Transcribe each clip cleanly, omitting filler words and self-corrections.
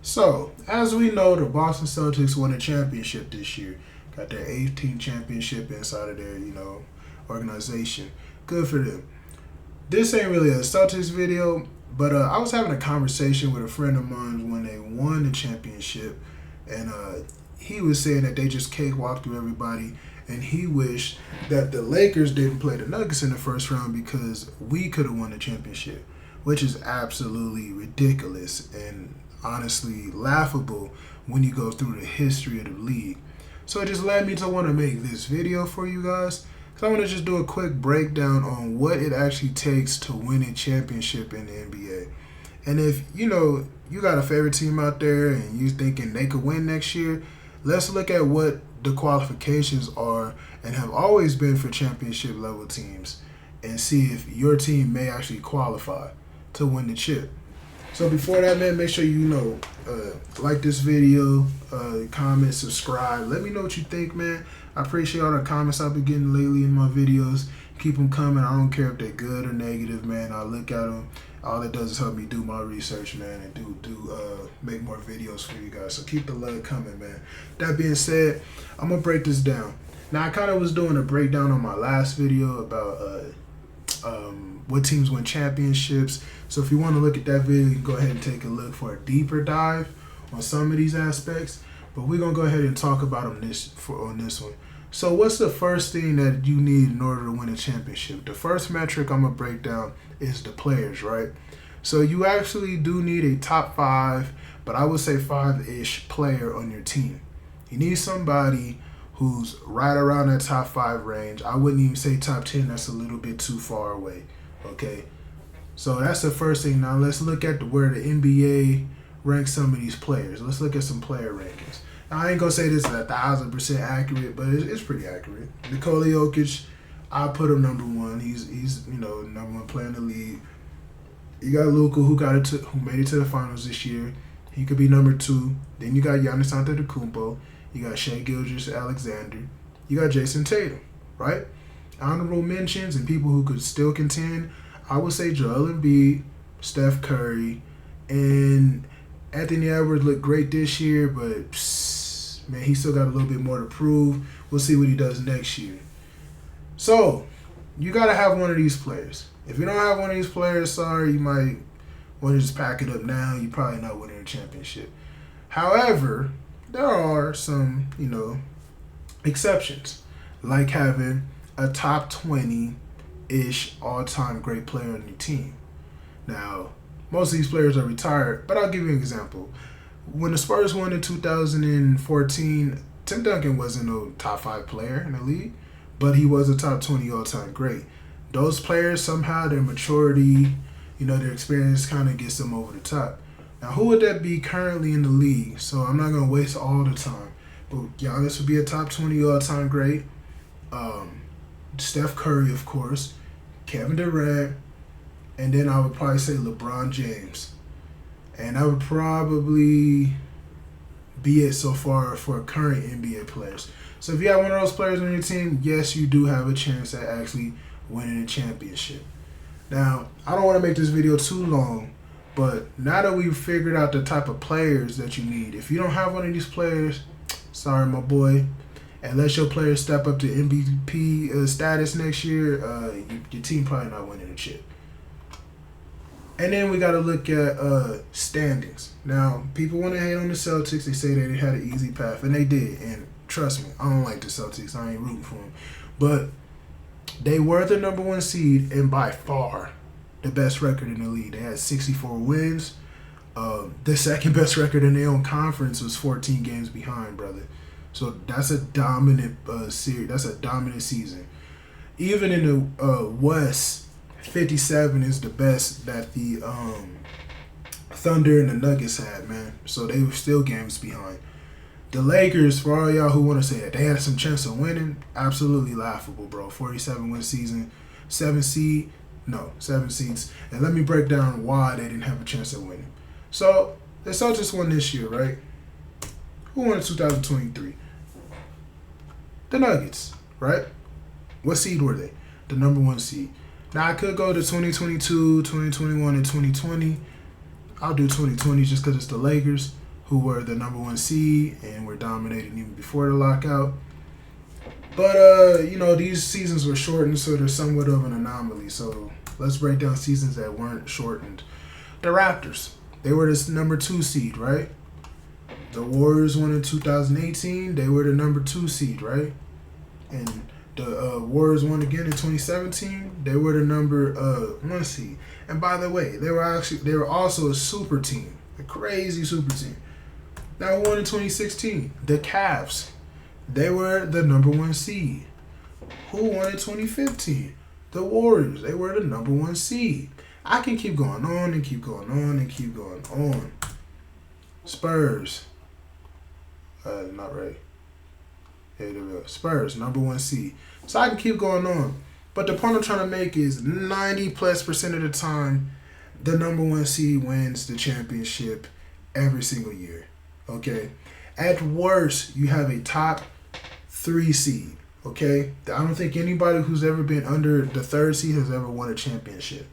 So, as we know, the Boston Celtics won a championship this year. Got their 18th championship inside of their, organization. Good for them. This ain't really a Celtics video, but I was having a conversation with a friend of mine when they won the championship, and he was saying that they just cakewalked through everybody, and he wished that the Lakers didn't play the Nuggets in the first round because we could have won the championship, which is absolutely ridiculous and honestly laughable when you go through the history of the league. So it just led me to want to make this video for you guys. So I want to just do a quick breakdown on what it actually takes to win a championship in the NBA. And if you got a favorite team out there and you thinking they could win next year, let's look at what the qualifications are and have always been for championship level teams and see if your team may actually qualify to win the chip. So before that, man, make sure like this video, comment, subscribe. Let me know what you think, man. I appreciate all the comments I've been getting lately in my videos. Keep them coming. I don't care if they're good or negative, man. I look at them. All it does is help me do my research, man, and do make more videos for you guys. So keep the love coming, man. That being said, I'm going to break this down. Now, I kind of was doing a breakdown on my last video about what teams win championships. So if you want to look at that video, you can go ahead and take a look for a deeper dive on some of these aspects. But we're going to go ahead and talk about them on this one. So what's the first thing that you need in order to win a championship? The first metric I'm going to break down is the players, right? So you actually do need a top 5, but I would say 5-ish player on your team. You need somebody who's right around that top 5 range. I wouldn't even say top 10. That's a little bit too far away, okay? So that's the first thing. Now let's look at where the NBA ranks some of these players. Let's look at some player rankings. Now, I ain't gonna say this is 1,000% accurate, but it's pretty accurate. Nikola Jokic, I put him number 1. He's number 1 player in the league. You got Luka who made it to the finals this year. He could be number 2. Then you got Giannis Antetokounmpo. You got Shai Gilgeous-Alexander. You got Jason Tatum, right? Honorable mentions and people who could still contend. I would say Joel Embiid, Steph Curry, and Anthony Edwards looked great this year, but man, he still got a little bit more to prove. We'll see what he does next year. So, you got to have one of these players. If you don't have one of these players, sorry, you might want to just pack it up now. You're probably not winning a championship. However, there are some, exceptions, like having a top 20-ish all-time great player on your team. Now, most of these players are retired, but I'll give you an example. When the Spurs won in 2014, Tim Duncan wasn't a top 5 player in the league, but he was a top 20 all-time great. Those players, somehow their maturity, their experience kind of gets them over the top. Now, who would that be currently in the league? So I'm not going to waste all the time. But Giannis would be a top 20 all-time great. Steph Curry, of course. Kevin Durant. And then I would probably say LeBron James. And that would probably be it so far for current NBA players. So if you have one of those players on your team, yes, you do have a chance at actually winning a championship. Now, I don't want to make this video too long, but now that we've figured out the type of players that you need, if you don't have one of these players, sorry, my boy. Unless your players step up to MVP status next year, your team probably not winning a chip. And then we got to look at standings. Now, people want to hate on the Celtics. They say they had an easy path, and they did. And trust me, I don't like the Celtics. I ain't rooting for them. But they were the number 1 seed and by far the best record in the league. They had 64 wins. The second best record in their own conference was 14 games behind, brother. So that's a dominant series. That's a dominant season. Even in the West, 57 is the best that the Thunder and the Nuggets had, man. So they were still games behind. The Lakers, for all y'all who want to say that they had some chance of winning, absolutely laughable, bro. 47-win season, 7 seeds. And let me break down why they didn't have a chance of winning. So the Celtics won this year, right? Who won in 2023? The Nuggets, right? What seed were they? The number 1 seed. Now, I could go to 2022, 2021, and 2020. I'll do 2020 just because it's the Lakers. who were the number one seed and were dominating even before the lockout. But, these seasons were shortened, so they're somewhat of an anomaly. So let's break down seasons that weren't shortened. The Raptors, they were the number 2 seed, right? The Warriors won in 2018. They were the number 2 seed, right? And the Warriors won again in 2017. They were the number 1 seed. And by the way, they were also a super team, a crazy super team. Now, who won in 2016? The Cavs. They were the number 1 seed. Who won in 2015? The Warriors. They were the number 1 seed. I can keep going on and keep going on and keep going on. Spurs. Not right. Yeah, there we go. Spurs, number 1 seed. So I can keep going on. But the point I'm trying to make is 90+% of the time, the number 1 seed wins the championship every single year. Okay? At worst, you have a top 3 seed. Okay? I don't think anybody who's ever been under the 3rd seed has ever won a championship.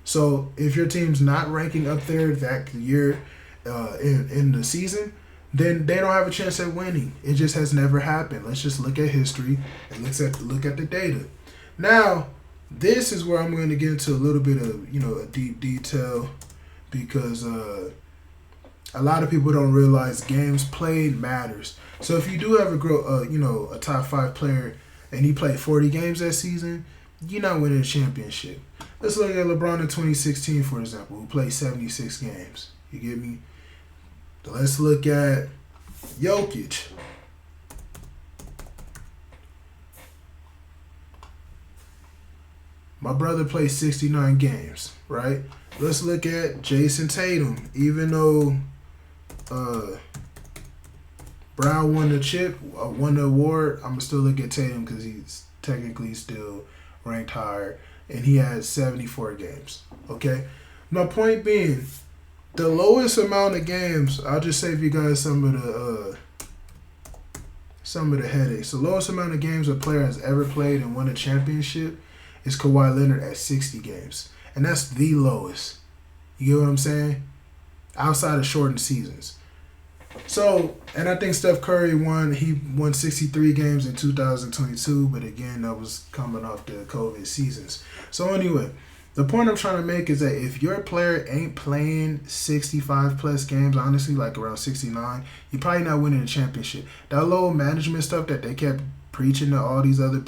So if your team's not ranking up there that year in the season, then they don't have a chance at winning. It just has never happened. Let's just look at history and look at the data. Now, this is where I'm going to get into a little bit of, a deep detail, because a lot of people don't realize games played matters. So if you do have a top 5 player and he played 40 games that season, you're not winning a championship. Let's look at LeBron in 2016, for example, who played 76 games. You get me? Let's look at Jokic. My brother played 69 games, right? Let's look at Jason Tatum. Even though Brown won the award, I'm going to still look at Tatum because he's technically still ranked higher, and he had 74 games, okay? My point being, the lowest amount of games, I'll just save you guys some of the headaches. The lowest amount of games a player has ever played and won a championship is Kawhi Leonard at 60 games. And that's the lowest. You get what I'm saying? Outside of shortened seasons. So, and I think Steph Curry won 63 games in 2022, but again, that was coming off the COVID seasons. So anyway, the point I'm trying to make is that if your player ain't playing 65 plus games, honestly, like around 69, you're probably not winning a championship. That low management stuff that they kept preaching to all these other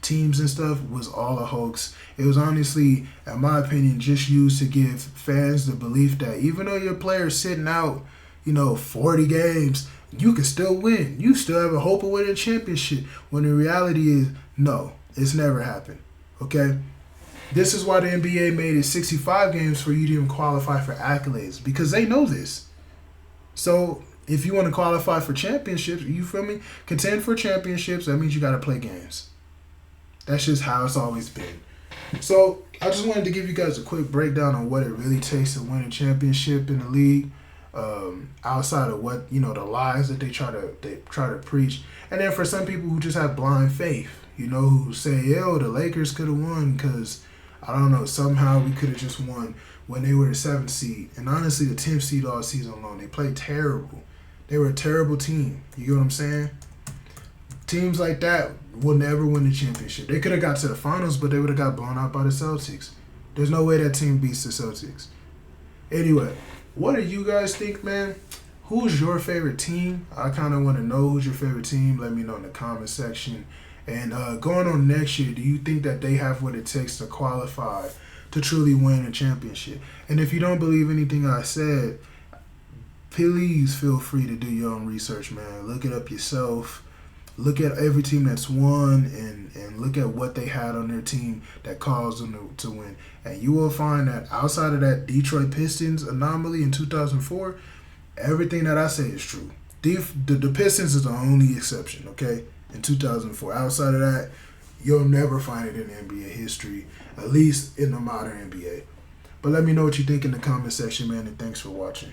teams and stuff was all a hoax. It was honestly, in my opinion, just used to give fans the belief that even though your player's sitting out, 40 games, you can still win. You still have a hope of winning a championship. When the reality is, no, it's never happened. Okay? This is why the NBA made it 65 games for you to even qualify for accolades, because they know this. So if you want to qualify for championships, you feel me? Contend for championships, that means you got to play games. That's just how it's always been. So I just wanted to give you guys a quick breakdown on what it really takes to win a championship in the league. Outside of what, the lies that they try to preach. And then for some people who just have blind faith, who say, the Lakers could have won because, I don't know, somehow we could have just won when they were the 7th seed. And honestly, the 10th seed all season long, they played terrible. They were a terrible team. You get what I'm saying? Teams like that will never win the championship. They could have got to the finals, but they would have got blown out by the Celtics. There's no way that team beats the Celtics. Anyway, what do you guys think, man? Who's your favorite team? I kind of want to know who's your favorite team. Let me know in the comment section. And going on next year, do you think that they have what it takes to qualify to truly win a championship? And if you don't believe anything I said, please feel free to do your own research, man. Look it up yourself. Look at every team that's won and look at what they had on their team that caused them to win. And you will find that outside of that Detroit Pistons anomaly in 2004, everything that I say is true. The Pistons is the only exception, okay, in 2004. Outside of that, you'll never find it in NBA history, at least in the modern NBA. But let me know what you think in the comment section, man, and thanks for watching.